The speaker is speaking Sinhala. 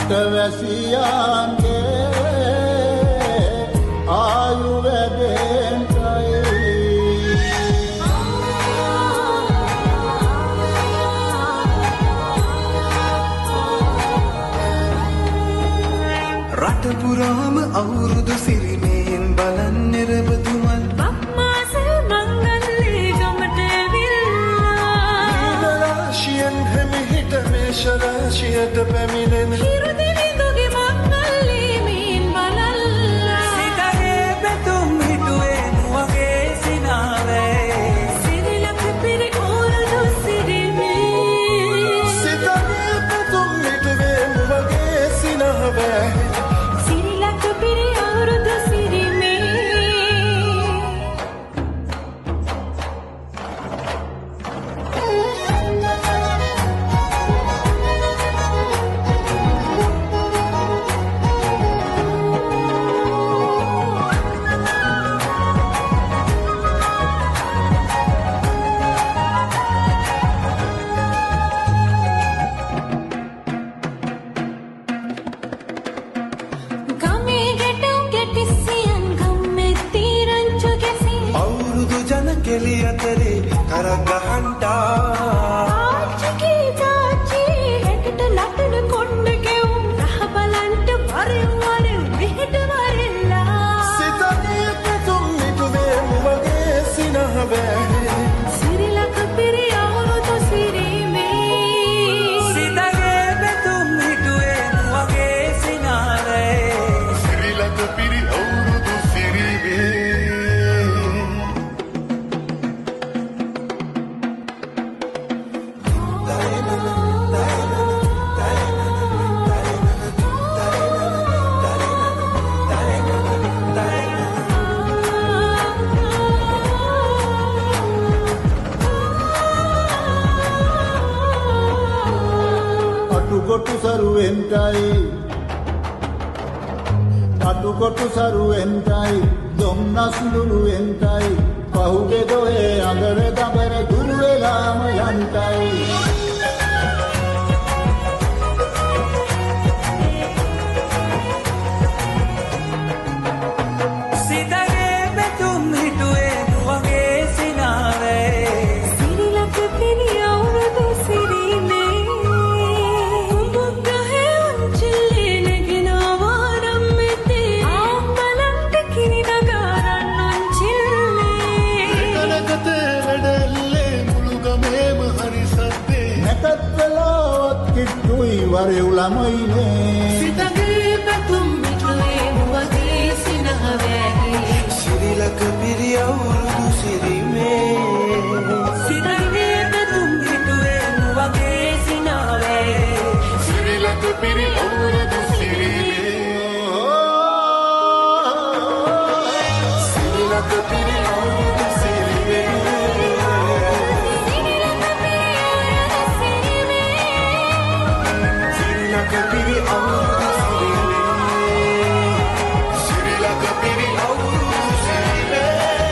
අටවැසියන්ගේ ආයු වැඩෙන්ටයි රට පුරාම අවුරුදු සිරිමයෙන් බලන් නිරබතුමන් බක්මාසේ මංගල්ලේ ගමට ඇවිල්ලා රාශියෙන් හැමිහිට මේෂරාශියට පැමිණෙන හිරු දිවිදුගේ මංගල්ලේ මේන් බලල්ලා සිතගේ පැතුම් හිටුවේ නුවගේ සිනාවේ සිරිලක පිරි අවුරුදු සිරිමේ සිතගේ පැතුම් හිටුවේ නුවගේ සිනාවේ සිරිලක පිරි අවුරුදු සිරිමේ ගමේ ගැටුම් ගැටිසියන් ගම්මෙත්ති රංචු ගැසී අවුරුදු ජන කෙලි අතරේ කරක් ගහන්ටා ආච්චිගේ තාච්චි හැකට ලටන කොණ්ඩ ගෙවුම් රහ බලන්ට වරෙන් වරෙන් මෙහෙට වරෙල්ලා සිතගේ පැතුම් හිටුවේ නුවගේ සිනාවේ සිරිලක පිරි අවුරුදු සිරිමේ සිතගේ පැතුම් හිටුවේ නුවගේ සිනාවේ සිරිලක පිරි අවුරුදු සිරිවේ අටුකොටු සරුවෙන්ටයි දොම්නස් ලුණුවෙන්ටයි පහුගේ දොයේ අඟර දබර දුරු වෙලාම යන්ටයි සිතගේ පැතුම් හිටුවේ නුවගේ සිනාවේ සිරිලක පිරි අවුරුදු සිරිමේ කුඹුක් ගහේ උන්චිල්ලේ නැගෙනවා නම් මෙතේ ආම්බලන්ට කිරි නගාරන් උන්චිල්ලේ කනකතේ වැඩල්ලේ මුළු ගමේම හරි සද්දේ නැකත් වෙලාවත් කිට්ටුයි වරෙව් ළමයිනේ සිතගේ පැතුම් මිටුවේ නුවගේ සිනහවැහි සිරිලක පිරි අවුරුදු සිරිමේ සිතගේ පැතුම් හිටුවේ නුවගේ සිනාවේ සිරිලක පිරි අවුරුදු සිරිවේ සිරිලක පිරි අවුරුදු